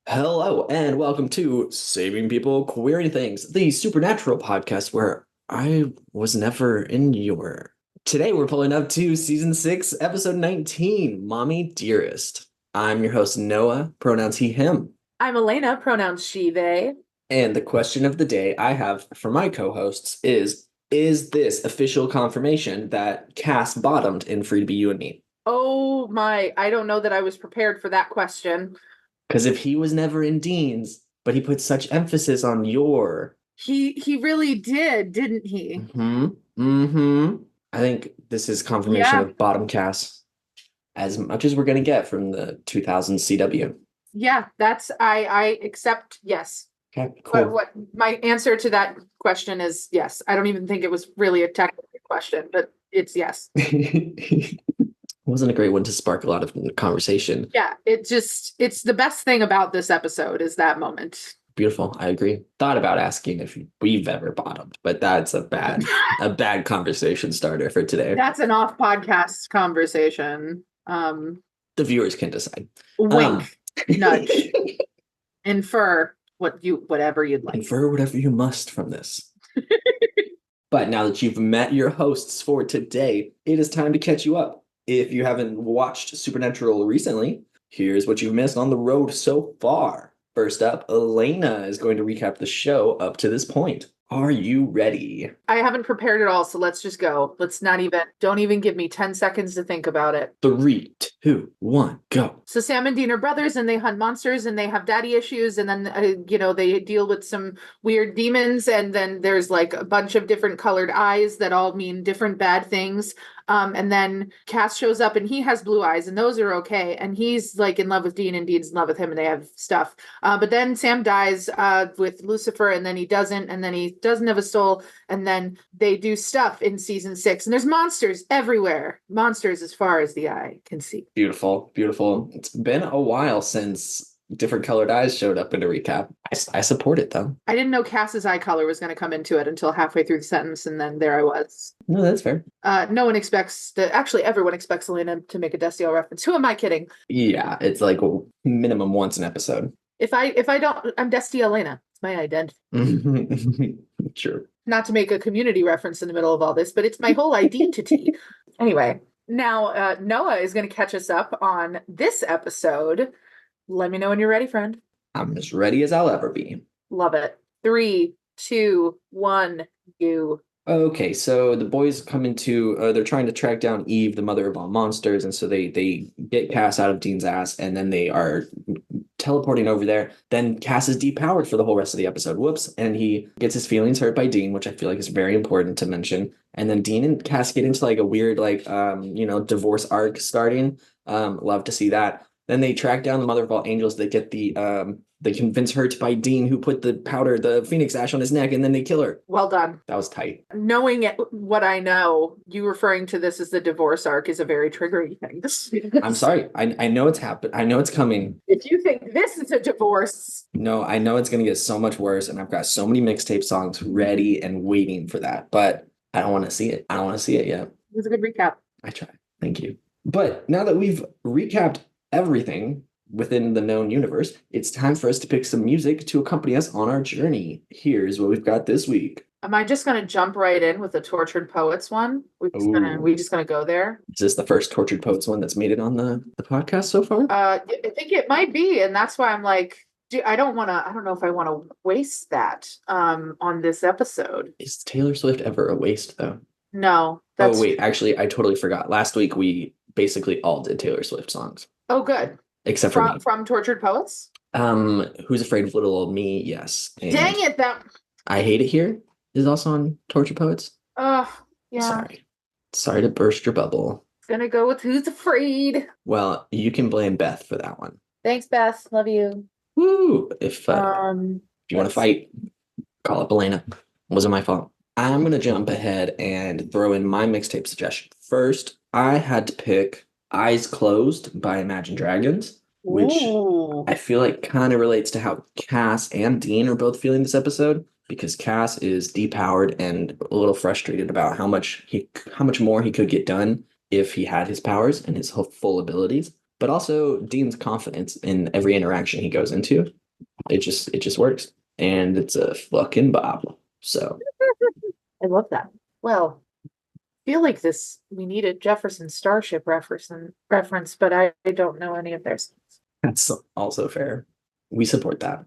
Hello, and welcome to Saving People Queering Things, the supernatural podcast where I was never in your. Today we're pulling up to season 6, episode 19, Mommy Dearest. I'm your host, Noah, pronouns he, him. I'm Elayna, pronouns she, they. And the question of the day I have for my co-hosts is this official confirmation that Cass bottomed in Free to Be You and Me? Oh my, I don't know that I was prepared for that question. Because if he was never in Dean's, but he put such emphasis on your. He really did, didn't he? Hmm. Hmm. I think this is confirmation Yeah, of bottom cast as much as we're gonna get from the 2000 CW. yeah, that's I accept yes. Okay, But cool. what my answer to that question is yes. I don't even think it was really a technical question, but it's yes. Wasn't a great one to spark a lot of conversation. Yeah, it's the best thing about this episode is that moment. Beautiful. I agree. Thought about asking if we've ever bottomed, but that's a bad conversation starter for today. That's an off podcast conversation. The viewers can decide. Um, Wink, nudge, infer whatever you'd like. Infer whatever you must from this. But now that you've met your hosts for today, it is time to catch you up. If you haven't watched Supernatural recently, here's what you've missed on the road so far. First up, Elayna is going to recap the show up to this point. Are you ready? I haven't prepared at all, so let's just go. Don't even give me 10 seconds to think about it. 3, 2, 1, go. So Sam and Dean are brothers and they hunt monsters and they have daddy issues and then, they deal with some weird demons and then there's like a bunch of different colored eyes that all mean different bad things. And then Cass shows up and he has blue eyes and those are okay. And he's like in love with Dean and Dean's in love with him and they have stuff. But then Sam dies with Lucifer and then he doesn't have a soul. And then they do stuff in season 6 and there's monsters everywhere. Monsters as far as the eye can see. Beautiful, beautiful. It's been a while since different colored eyes showed up in a recap. I support it though. I didn't know Cass's eye color was going to come into it until halfway through the sentence, and then there I was. No, that's fair. No one expects actually, everyone expects Elayna to make a Destiel reference. Who am I kidding? Yeah, it's like minimum once an episode. If I don't, I'm Destiel Elayna. It's my identity. True. Not to make a community reference in the middle of all this, but it's my whole identity. Anyway, now Noah is going to catch us up on this episode. Let me know when you're ready, friend. I'm as ready as I'll ever be. Love it. 3, 2, 1, you. Okay, so the boys come into they're trying to track down Eve, the mother of all monsters, and so they get Cass out of Dean's ass, and then they are teleporting over there. Then Cass is depowered for the whole rest of the episode. Whoops. And he gets his feelings hurt by Dean, which I feel like is very important to mention. And then Dean and Cass get into like a weird divorce arc starting. Love to see that. Then they track down the mother of all angels. They get they convince her to buy Dean, who put the Phoenix ash on his neck, and then they kill her. Well done. That was tight. Knowing what I know, you referring to this as the divorce arc is a very triggering thing. I'm sorry. I know it's happened. I know it's coming. If you think this is a divorce. No, I know it's gonna get so much worse, and I've got so many mixtape songs ready and waiting for that, but I don't want to see it. I don't want to see it yet. It was a good recap. I try. Thank you. But now that we've recapped everything within the known universe, it's time for us to pick some music to accompany us on our journey. Here's what we've got this week. Am I just gonna jump right in with the Tortured Poets one? We just gonna go there? Is this the first Tortured Poets one that's made it on the podcast so far? I think it might be, and that's why I'm like, I don't know if I want to waste that on this episode. Is Taylor Swift ever a waste though? No. Oh wait, actually I totally forgot. Last week we basically all did Taylor Swift songs. Oh good. Except for me. From Tortured Poets? Who's Afraid of Little Old Me? Yes. And Dang it, that I Hate It Here is also on Tortured Poets. yeah. Sorry to burst your bubble. Gonna go with Who's Afraid. Well, you can blame Beth for that one. Thanks, Beth. Love you. Woo! If you want to fight, call up Elayna. Wasn't my fault. I'm gonna jump ahead and throw in my mixtape suggestion. First, I had to pick Eyes Closed by Imagine Dragons, which I feel like kind of relates to how Cass and Dean are both feeling this episode, because Cass is depowered and a little frustrated about how much more he could get done if he had his powers and his full abilities. but also Dean's confidence in every interaction he goes into. It just works. And it's a fucking Bob. So I love that. Well, I feel like we need a Jefferson Starship reference, but I don't know any of their songs. that's also fair. We support that.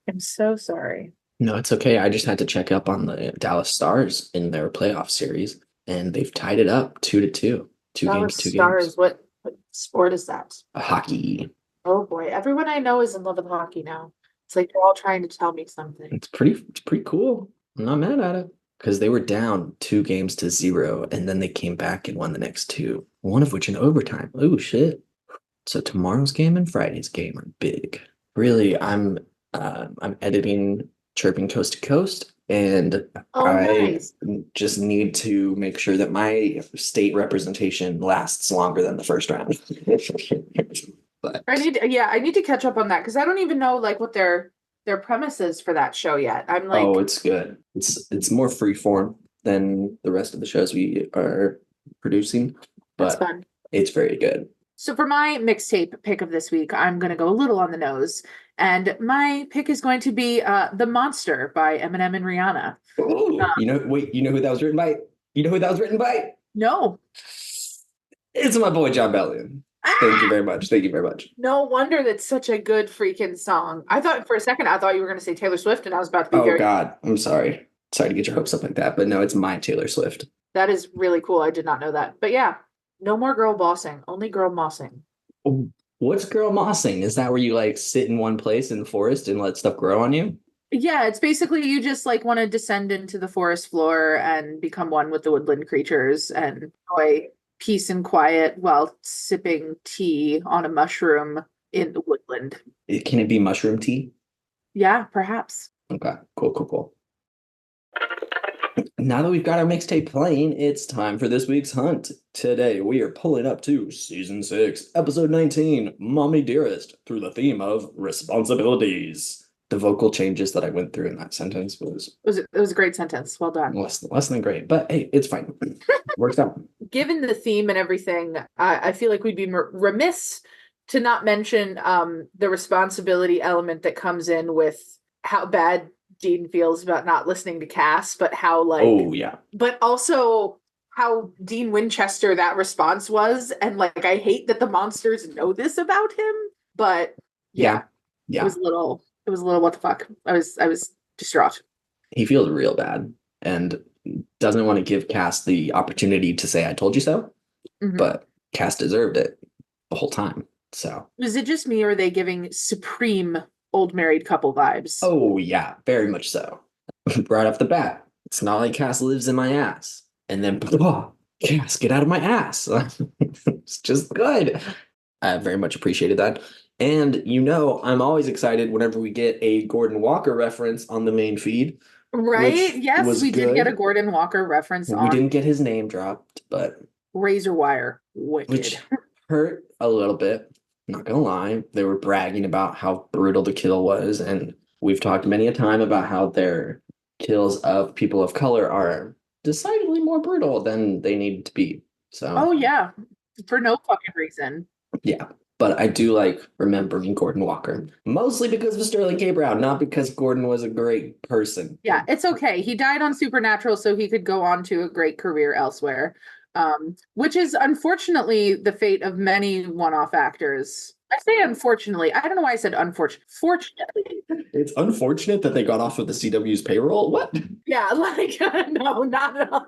I'm so sorry. No, it's okay. I just had to check up on the Dallas Stars in their playoff series, and they've tied it up 2-2. Two Dallas games, two Stars, games. what sport is that? Hockey. Oh boy, everyone I know is in love with hockey now. It's like they're all trying to tell me something. It's pretty cool. I'm not mad at it. Because they were down 2-0, and then they came back and won the next two, one of which in overtime. Oh shit. So tomorrow's game and Friday's game are big. Really, I'm editing Chirping Coast to Coast, and Oh, I nice. just need to make sure that my state representation lasts longer than the first round. But I need to catch up on that because I don't even know like what their premise is for that show yet. I'm like, oh, it's good. It's more free form than the rest of the shows we are producing, that's but fun. it's very good. So for my mixtape pick of this week, I'm going to go a little on the nose, and my pick is going to be "The Monster" by Eminem and Rihanna. Ooh, wait, you know who that was written by? You know who that was written by? No. It's my boy John Bellion. Thank you very much. Thank you very much. No wonder that's such a good freaking song. I thought for a second I thought you were going to say Taylor Swift, and I was about to be Oh very. God, I'm sorry. Sorry to get your hopes up like that, but no, it's my Taylor Swift. That is really cool. I did not know that. But yeah, no more girl bossing, only girl mossing. Oh, what's girl mossing? Is that where you like sit in one place in the forest and let stuff grow on you? Yeah, it's basically you just like want to descend into the forest floor and become one with the woodland creatures and enjoy peace and quiet while sipping tea on a mushroom in the woodland. Can it be mushroom tea? Yeah, perhaps. Okay, cool, cool, cool. Now that we've got our mixtape playing, it's time for this week's hunt. Today we are pulling up to season 6, episode 19, Mommy Dearest, through the theme of responsibilities. The vocal changes that I went through in that sentence It was a great sentence. Well done. less than great, but hey, it's fine. Works out. Given the theme and everything, I feel like we'd be remiss to not mention the responsibility element that comes in with how bad Dean feels about not listening to Cas, but how like, oh yeah, but also how Dean Winchester that response was, and like I hate that the monsters know this about him, but yeah. It was a little what the fuck. I was distraught. He feels real bad and doesn't want to give Cas the opportunity to say I told you so, but Cas deserved it the whole time. So is it just me, or are they giving supreme old married couple vibes? oh yeah, very much so. Right off the bat, it's not like Cas lives in my ass, and then oh, Cas, get out of my ass. It's just good. I very much appreciated that. And I'm always excited whenever we get a Gordon Walker reference on the main feed. Right? Yes, we did get a good. Gordon Walker reference We on didn't get his name dropped, but Razor Wire. Wicked. which hurt a little bit. Not gonna lie. They were bragging about how brutal the kill was, and we've talked many a time about how their kills of people of color are decidedly more brutal than they need to be. So Oh yeah, for no fucking reason. yeah. But I do like remembering Gordon Walker, mostly because of Sterling K. Brown, not because Gordon was a great person. Yeah, it's okay. He died on Supernatural so he could go on to a great career elsewhere, which is unfortunately the fate of many one-off actors. I say unfortunately. I don't know why I said unfortunately. Fortunately. It's unfortunate that they got off of the CW's payroll. What? Yeah, like no, not at all.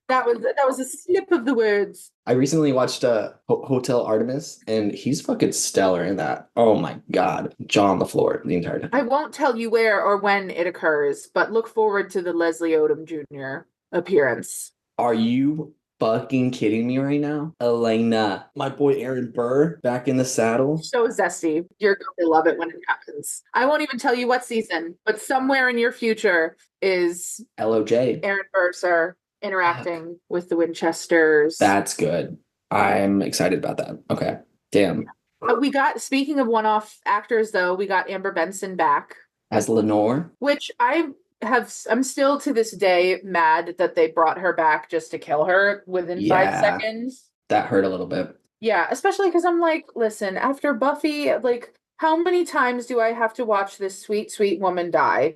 That was a slip of the words. I recently watched Hotel Artemis, and he's fucking stellar in that. Oh my God. Jaw on the floor the entire time. I won't tell you where or when it occurs, but look forward to the Leslie Odom Jr. appearance. Are you fucking kidding me right now? Elayna, my boy Aaron Burr, back in the saddle. So zesty. You're going to love it when it happens. I won't even tell you what season, but somewhere in your future is LOJ. Aaron Burr, sir, interacting with the Winchesters. That's good. I'm excited about that. Okay. Damn. We got, speaking of one-off actors, though, we got Amber Benson back. As Lenore? Which I'm still to this day mad that they brought her back just to kill her within 5 seconds. That hurt a little bit. Yeah, especially because I'm like, listen, after Buffy, like, how many times do I have to watch this sweet, sweet woman die?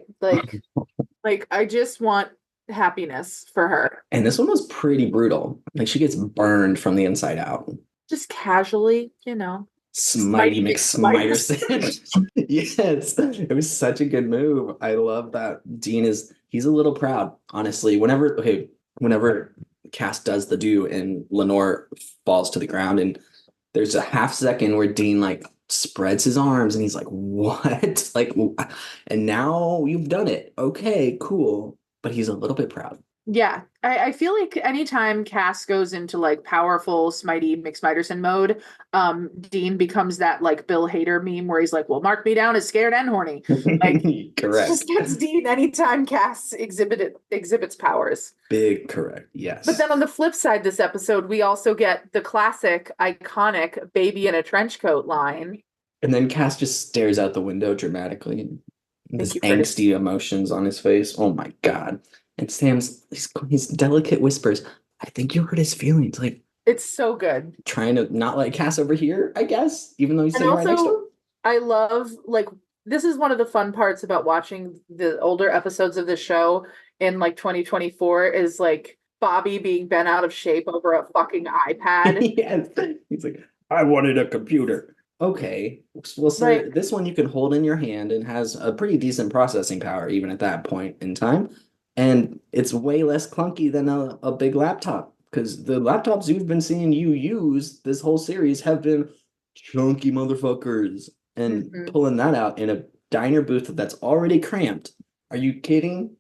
Like I just want happiness for her. And this one was pretty brutal. Like she gets burned from the inside out. Just casually, you know. Smitey Smitey McSmiters. McSmiderson. Yes, it was such a good move. I love that Dean he's a little proud, honestly. Whenever Cass does the do and Lenore falls to the ground, and there's a half second where Dean like spreads his arms and he's like, "What?" Like, and now you've done it. Okay, cool. But he's a little bit proud. Yeah, I feel like anytime Cass goes into like powerful Smitey McSmiderson mode, Dean becomes that like Bill Hader meme where he's like, "Well, mark me down as scared and horny." Like it's Correct. just gets Dean anytime Cass exhibits powers. Big correct. But Yes. then on the flip side, this episode, we also get the classic, iconic "baby in a trench coat" line. And then Cass just stares out the window dramatically, and Thank this you for this. angsty emotions on his face. Oh my God. And Sam's his delicate whispers, I think you hurt his feelings. Like It's so good. trying to not let Cass over here, I guess, even though he's And sitting right next to also, him. I love like this is one of the fun parts about watching the older episodes of the show in like 2024 is like Bobby being bent out of shape over a fucking iPad. Yes. He's like, I wanted a computer. Okay. Well, sir, Like this one you can hold in your hand and has a pretty decent processing power, even at that point in time. And it's way less clunky than a big laptop because the laptops you've been seeing you use this whole series have been chunky motherfuckers. And mhm. pulling that out in a diner booth that's already cramped. Are you kidding?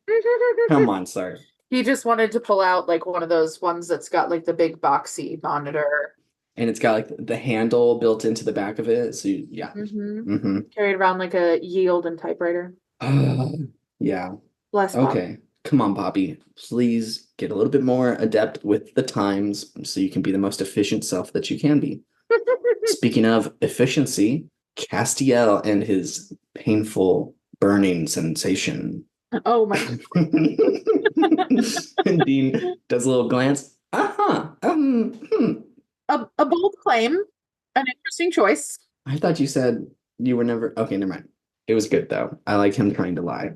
Come on, sir. He just wanted to pull out like one of those ones that's got like the big boxy monitor. And it's got like the handle built into the back of it. So yeah. Hmm. Hmm. Carried around like a yield and typewriter. Yeah. Bless Bobby. Okay. Come on, Bobby. Please get a little bit more adept with the times so you can be the most efficient self that you can be. Speaking of efficiency, Castiel and his painful burning sensation. Oh my. And Dean does a little glance. Uh-huh. A bold claim, an interesting choice. I thought you said you were never. Okay, never mind. It was good though. I like him trying to lie.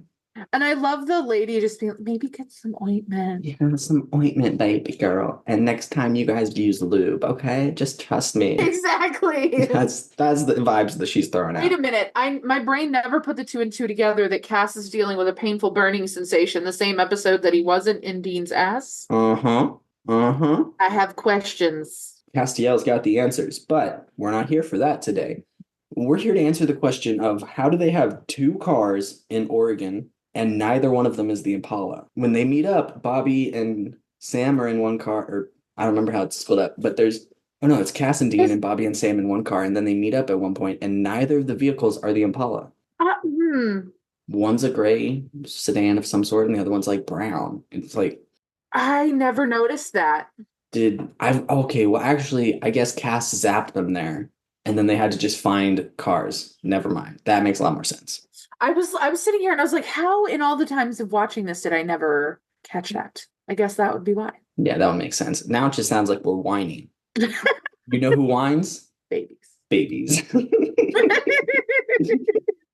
And I love the lady just being maybe get some ointment. Yeah, some ointment, baby girl. And next time you guys use lube, okay? Just trust me. Exactly. That's the vibes that she's throwing Wait a out. minute. My brain never put the two and two together that Cass is dealing with a painful burning sensation the same episode that he wasn't in Dean's ass. Uh-huh. Uh-huh. I have questions. Castiel's got the answers, but we're not here for that today. We're here to answer the question of how do they have two cars in Oregon and neither one of them is the Impala? When they meet up, Bobby and Sam are in one car, or I don't remember how it's split up, but oh no, it's Cass and Dean and Bobby and Sam in one car, and then they meet up at one point, and neither of the vehicles are the Impala. Uh, hmm. One's a gray sedan of some sort, and the other one's like brown. It's like, I never noticed that. okay, well, actually, I guess Cass zapped them there, and then they had to just find cars. Never mind. That makes a lot more sense. I was sitting here and I was like, how in all the times of watching this did I never catch that? I guess that would be why. Yeah, that would make sense. Now it just sounds like we're whining. You know who whines? Babies. Babies.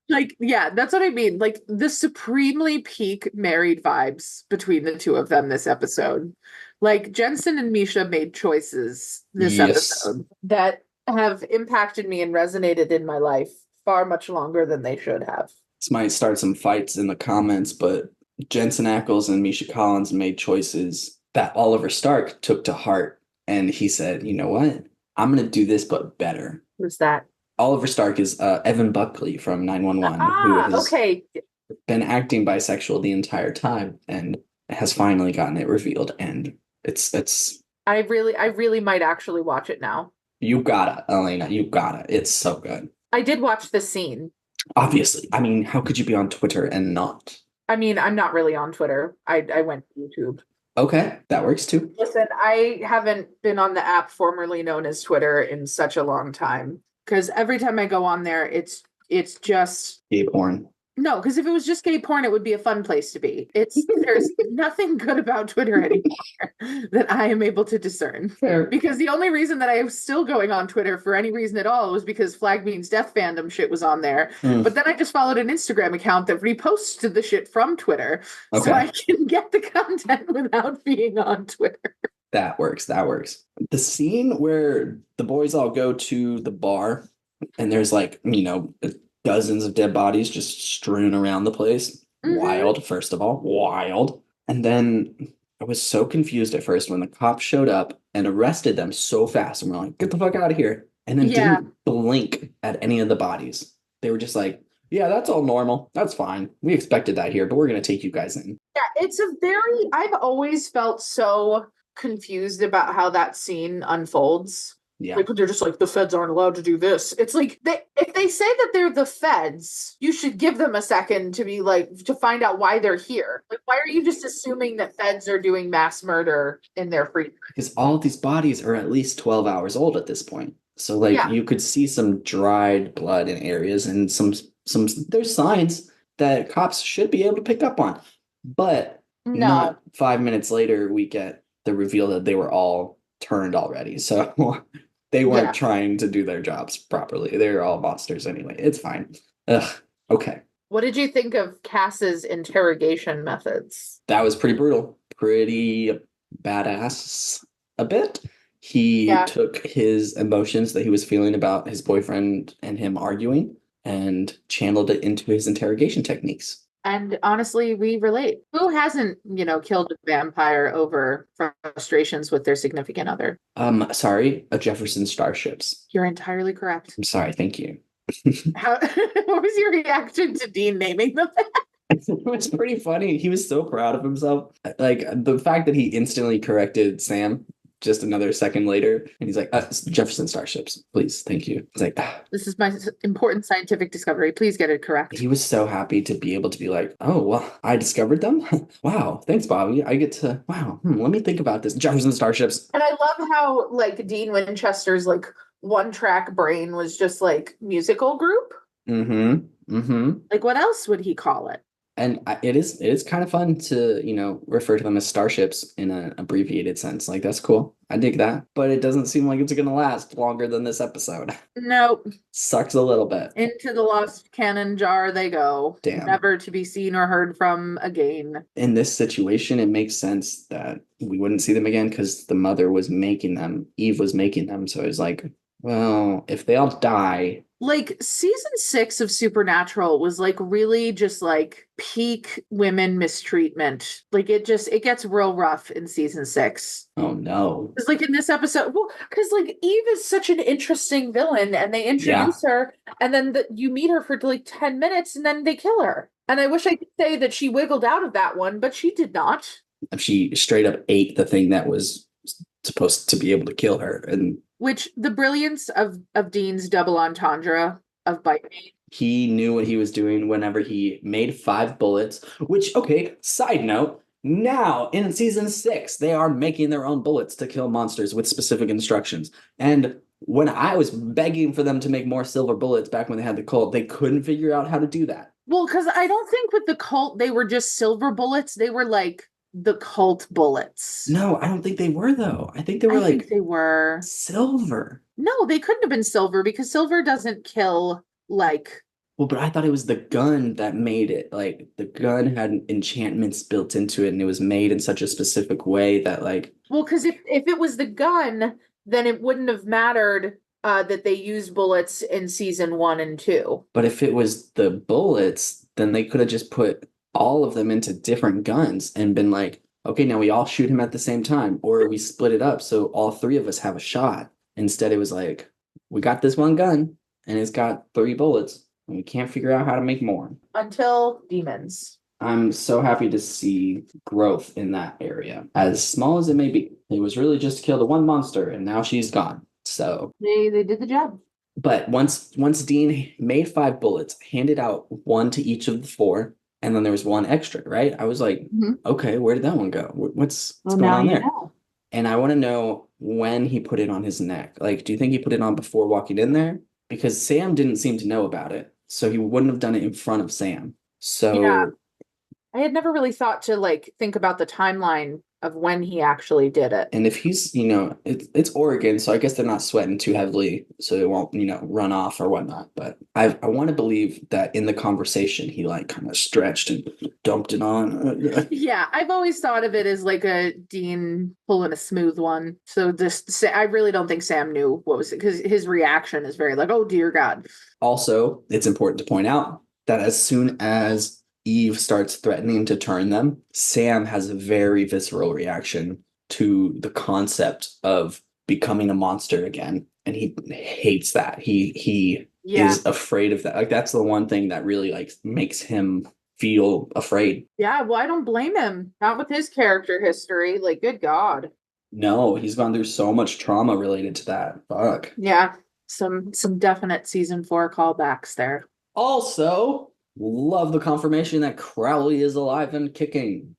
Like, yeah, that's what I mean. Like the supremely peak married vibes between the two of them this episode. Like Jensen and Misha made choices this Yes. episode that have impacted me and resonated in my life far much longer than they should have. This might start some fights in the comments, but Jensen Ackles and Misha Collins made choices that Oliver Stark took to heart. And he said, you know what? I'm going to do this, but better. Who's that? Oliver Stark is Evan Buckley from 911, who Ah, has okay. been acting bisexual the entire time and has finally gotten it revealed. And it's I really might actually watch it now. you gotta, Elayna, you gotta. It's so good. I did watch the scene. Obviously. I mean, how could you be on Twitter and not? I mean, I'm not really on Twitter. I went to YouTube. Okay, that works too. Listen, I haven't been on the app formerly known as Twitter in such a long time because every time I go on there, it's just Gay porn. No, because if it was just gay porn, it would be a fun place to be. There's nothing good about Twitter anymore that I am able to discern. Fair. Because the only reason that I was still going on Twitter for any reason at all was because Flag Means Death fandom shit was on there. But then I just followed an Instagram account that reposts the shit from Twitter, so I can get the content without being on Twitter. That works. That works. The scene where the boys all go to the bar and there's like, dozens of dead bodies just strewn around the place. Wild, first of all, wild. And then I was so confused at first when the cops showed up and arrested them so fast. And we're like, get the fuck out of here. And then didn't blink at any of the bodies. They were just like, yeah, that's all normal. That's fine. We expected that here, but we're going to take you guys in. Yeah, I've always felt so confused about how that scene unfolds. Yeah. Like they're just like, the feds aren't allowed to do this. It's like if they say that they're the feds, you should give them a second to be like to find out why they're here. Like, why are you just assuming that feds are doing mass murder in their free time? Because all of these bodies are at least 12 hours old at this point. So like you could see some dried blood in areas and some there's signs that cops should be able to pick up on. But not 5 minutes later we get the reveal that they were all turned already. So they weren't trying to do their jobs properly. They're all monsters anyway. It's fine. Ugh. Okay. What did you think of Cass's interrogation methods? That was pretty brutal. Pretty badass a bit. He took his emotions that he was feeling about his boyfriend and him arguing and channeled it into his interrogation techniques. And honestly, we relate. Who hasn't, killed a vampire over frustrations with their significant other? Sorry, a Jefferson Starships. You're entirely correct. I'm sorry, thank you. What was your reaction to Dean naming them? It was pretty funny. He was so proud of himself. Like the fact that he instantly corrected Sam just another second later, and he's like, Jefferson Starships, please, thank you. It's like, this is my important scientific discovery. Please get it correct. He was so happy to be able to be like, oh, well, I discovered them. Wow, thanks, Bobby. I get to, let me think about this. Jefferson Starships. And I love how like Dean Winchester's like one track brain was just like musical group. Like what else would he call it? And it is kind of fun to, refer to them as starships in an abbreviated sense. Like, that's cool. I dig that. But it doesn't seem like it's going to last longer than this episode. Nope. Sucks a little bit. Into the lost cannon jar they go. Damn. Never to be seen or heard from again. In this situation, it makes sense that we wouldn't see them again because the mother was making them. Eve was making them. So it was like, well, if they all die... Like season 6 of Supernatural was like really just like peak women mistreatment. Like it gets real rough in season 6. Oh no. It's like in this episode, well, because like Eve is such an interesting villain and they introduce her and then you meet her for like 10 minutes and then they kill her. And I wish I could say that she wiggled out of that one, but she did not. She straight up ate the thing that was supposed to be able to kill her. And which the brilliance of Dean's double entendre of bite me. He knew what he was doing whenever he made 5 bullets, which, okay, side note, now in season 6, they are making their own bullets to kill monsters with specific instructions. And when I was begging for them to make more silver bullets back when they had the cult, they couldn't figure out how to do that. Well, because I don't think with the cult, they were just silver bullets. They were like the cult bullets. No, I don't think they were though. I think they were they were silver. No, they couldn't have been silver because silver doesn't kill like. Well, but I thought it was the gun that made it. Like the gun had enchantments built into it and it was made in such a specific way that like. Well, because if it was the gun, then it wouldn't have mattered that they used bullets in season 1 and 2. But if it was the bullets, then they could have just put all of them into different guns and been like, okay, now we all shoot him at the same time, or we split it up so all 3 of us have a shot. Instead, it was like, we got this one gun and it's got 3 bullets and we can't figure out how to make more. Until demons. I'm so happy to see growth in that area, as small as it may be. It was really just to kill the one monster and now she's gone. So they did the job. But once Dean made 5 bullets, handed out 1 to each of the 4, and then there was 1 extra, right? I was like, okay, where did that one go? What's going on there? Know. And I want to know when he put it on his neck. Like, do you think he put it on before walking in there? Because Sam didn't seem to know about it. So he wouldn't have done it in front of Sam. Yeah, So, I had never really thought to like think about the timeline of when he actually did it. and if he's, it's Oregon, so I guess they're not sweating too heavily, so it won't, run off or whatnot. But I want to believe that in the conversation, he like kind of stretched and dumped it on. Yeah, I've always thought of it as like a Dean pulling a smooth one. So this, I really don't think Sam knew what was it because his reaction is very like, oh dear God. Also, it's important to point out that as soon as Eve starts threatening to turn them, Sam has a very visceral reaction to the concept of becoming a monster again. And he hates that. He Yeah. is afraid of that. Like that's the one thing that really like makes him feel afraid. Yeah, well, I don't blame him. Not with his character history. Like, good God. No, he's gone through so much trauma related to that. Fuck. Yeah. Some definite season 4 callbacks there. Also, love the confirmation that Crowley is alive and kicking.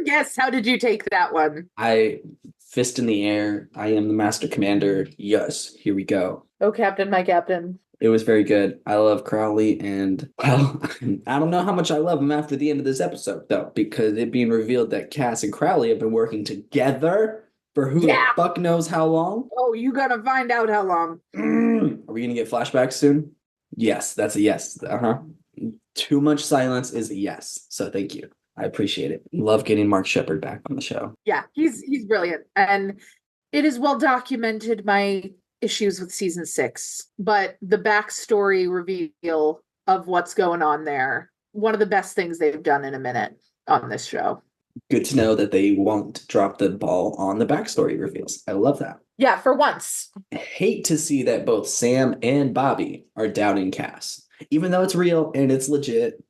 Yes, how did you take that one? I fist in the air. I am the master commander. Yes, here we go. Oh, Captain, my Captain. It was very good. I love Crowley, and well, I don't know how much I love him after the end of this episode, though, because it being revealed that Cass and Crowley have been working together for who the Yeah. fuck knows how long. Oh, you gotta find out how long. Are we gonna get flashbacks soon? Yes, that's a yes. Uh-huh. Too much silence is a yes. So thank you. I appreciate it. Love getting Mark Shepard back on the show. Yeah, he's brilliant. And it is well documented my issues with season 6, but the backstory reveal of what's going on there, one of the best things they've done in a minute on this show. Good to know that they won't drop the ball on the backstory reveals. I love that. Yeah, for once. I hate to see that both Sam and Bobby are doubting Cass, even though it's real and it's legit.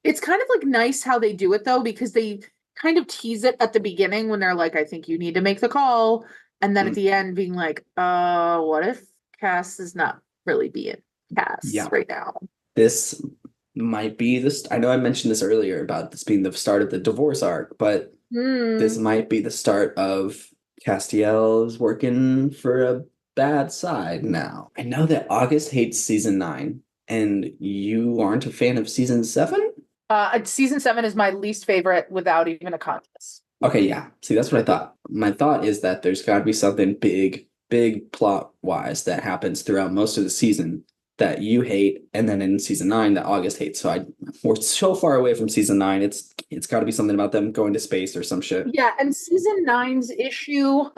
It's kind of like nice how they do it though, because they kind of tease it at the beginning when they're like, I think you need to make the call. And then at the end being like, what if Cass is not really being Cass right now? This might be this. I know I mentioned this earlier about this being the start of the divorce arc, but this might be the start of Castiel's working for a bad side now. I know that August hates season 9, and you aren't a fan of season 7? Season 7 is my least favorite without even a contest. Okay, yeah. See, that's what I thought. My thought is that there's got to be something big plot wise that happens throughout most of the season that you hate, and then in season 9 that August hates. So we're so far away from season 9. It's got to be something about them going to space or some shit. Yeah, and season 9's issue,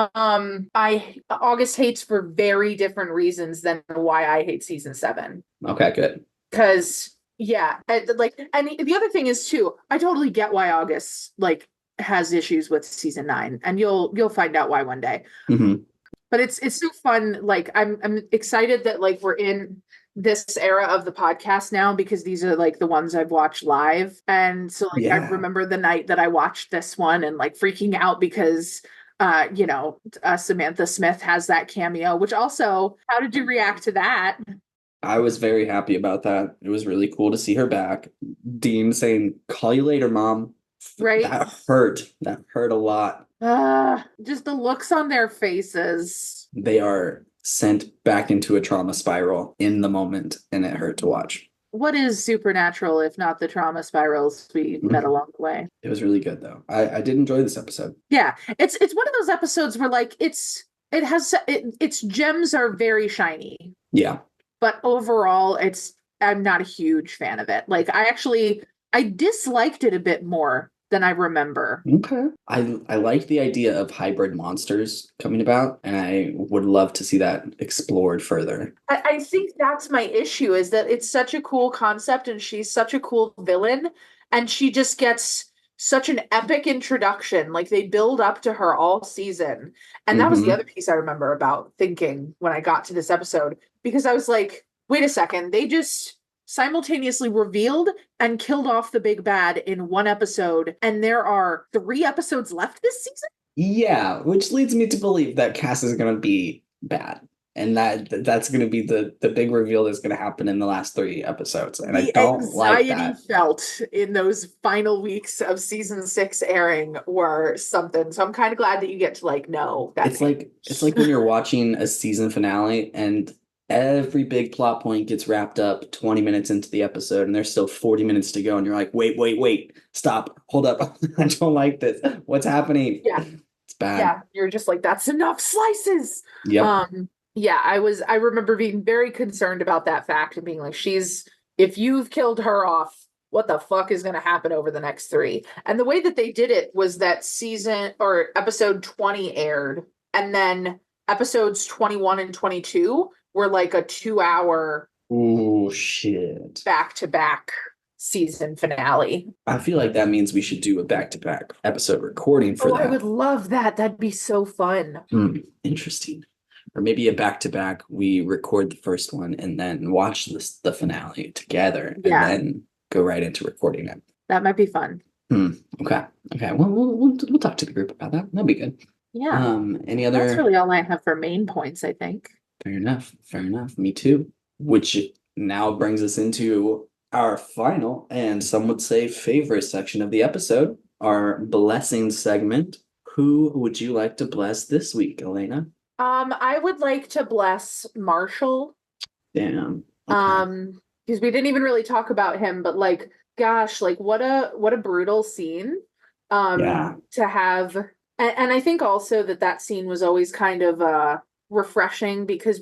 August hates for very different reasons than why I hate season 7. Okay, good. Because yeah, and the other thing is too, I totally get why August like has issues with season 9, and you'll find out why one day. Mm-hmm. But it's so fun. Like I'm excited that like we're in this era of the podcast now, because these are like the ones I've watched live. And so like I remember the night that I watched this one and like freaking out because Samantha Smith has that cameo, which also, how did you react to that? I was very happy about that. It was really cool to see her back. Dean saying, "Call you later, Mom." Right. That hurt. That hurt a lot. Just the looks on their faces. They are sent back into a trauma spiral in the moment, and it hurt to watch. What is supernatural if not the trauma spirals we met along the way? It was really good though. I did enjoy this episode. Yeah, it's one of those episodes where like its gems are very shiny. Yeah. But overall, I'm not a huge fan of it. Like I disliked it a bit more than I remember. Okay. I like the idea of hybrid monsters coming about, and I would love to see that explored further. I think that's my issue, is that it's such a cool concept and she's such a cool villain, and she just gets such an epic introduction. Like they build up to her all season. And that was the other piece I remember about thinking when I got to this episode, because I was like, wait a second, they just simultaneously revealed and killed off the big bad in one episode, and there are 3 episodes left this season? Yeah, which leads me to believe that Cass is going to be bad, and that's going to be the big reveal that's going to happen in the last 3 episodes, and I don't like that. The anxiety felt in those final weeks of season 6 airing were something. So I'm kind of glad that you get to like know that. It's like when you're watching a season finale and every big plot point gets wrapped up 20 minutes into the episode, and there's still 40 minutes to go, and you're like, wait, stop, hold up. I don't like this. What's happening? Yeah. It's bad. Yeah, you're just like, that's enough slices. Yep. Yeah, I remember being very concerned about that fact and being like, if you've killed her off, what the fuck is going to happen over the next three? And the way that they did it was that season or episode 20 aired, and then episodes 21 and 22 were like a 2 hour Oh shit. back-to-back season finale. I feel like that means we should do a back-to-back episode recording for that. I would love that. That'd be so fun. Interesting. Or maybe a back-to-back, we record the first one and then watch the finale together and then go right into recording it. That might be fun. Okay. Well, we'll talk to the group about that. That'd be good. Yeah. Any other? That's really all I have for main points, I think. Fair enough. Me too. Which now brings us into our final and some would say favorite section of the episode, our blessing segment. Who would you like to bless this week, Elayna? I would like to bless Marshall. Damn. Okay. Because we didn't even really talk about him, but like, gosh, like what a brutal scene. To have, and I think also that scene was always kind of refreshing because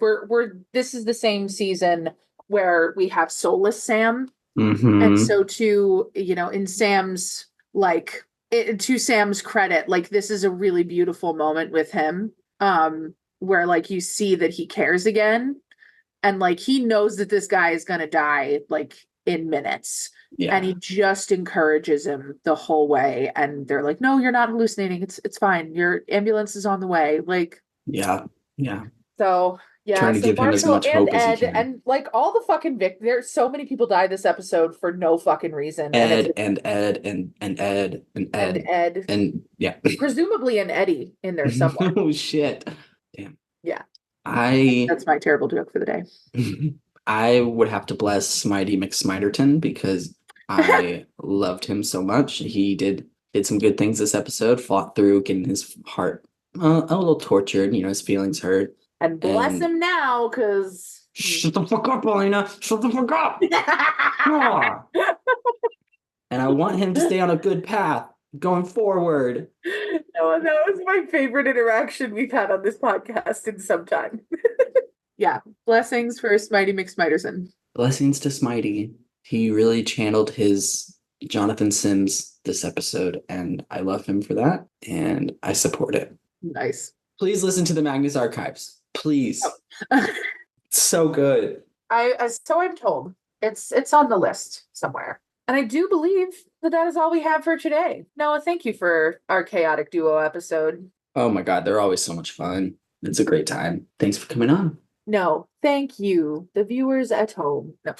this is the same season where we have soulless Sam, and so to in Sam's to Sam's credit, like this is a really beautiful moment with him, where like you see that he cares again. And like he knows that this guy is gonna die like in minutes. Yeah. And he just encourages him the whole way. And they're like, no, you're not hallucinating. It's fine. Your ambulance is on the way. Like Yeah. So trying to give him as much hope as he can. And like all the fucking there's so many people die this episode for no fucking reason. Ed. Presumably an Eddie in there somewhere. Oh shit. Damn. Yeah. That's my terrible joke for the day. I would have to bless Smitey McSmiderton because I loved him so much. He did some good things this episode, fought through getting his heart a little tortured, his feelings hurt. And bless him now, because... Shut the fuck up, Elayna! Shut the fuck up! And I want him to stay on a good path going forward. No, that was my favorite interaction we've had on this podcast in some time. Yeah, blessings for Smitey McSmiderson. Blessings to Smitey. He really channeled his Jonathan Sims this episode, and I love him for that, and I support it. Nice. Please listen to the Magnus Archives. Please. Oh. It's so good. So I'm told. It's on the list somewhere. And I do believe that is all we have for today. Noah, thank you for our chaotic duo episode. Oh my God, they're always so much fun. It's a great time. Thanks for coming on. No, thank you, the viewers at home. No.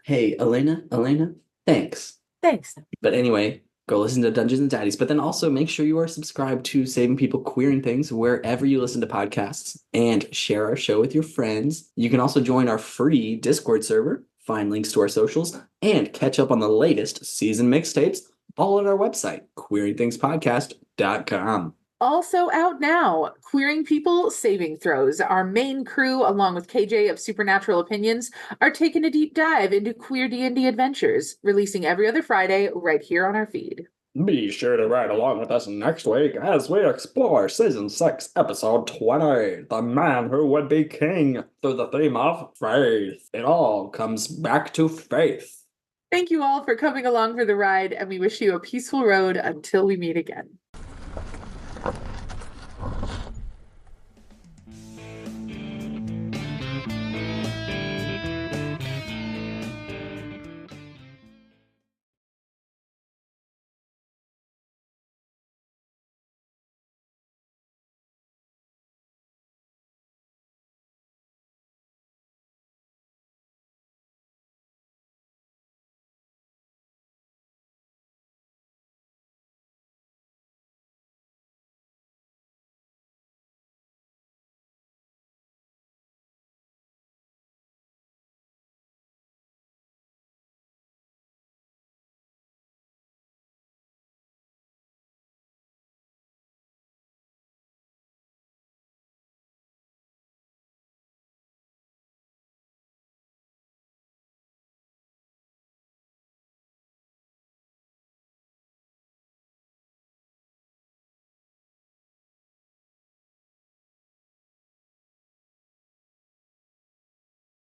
Hey, Elayna, thanks. Thanks. But anyway, go listen to Dungeons and Daddies, but then also make sure you are subscribed to Saving People Queering Things wherever you listen to podcasts, and share our show with your friends. You can also join our free Discord server, find links to our socials, and catch up on the latest season mixtapes, all at our website, queeringthingspodcast.com. Also out now, Queering People Saving Throws. Our main crew, along with KJ of Supernatural Opinions, are taking a deep dive into queer D&D adventures, releasing every other Friday right here on our feed. Be sure to ride along with us next week as we explore Season 6, Episode 20, The Man Who Would Be King, through the theme of faith. It all comes back to faith. Thank you all for coming along for the ride, and we wish you a peaceful road until we meet again.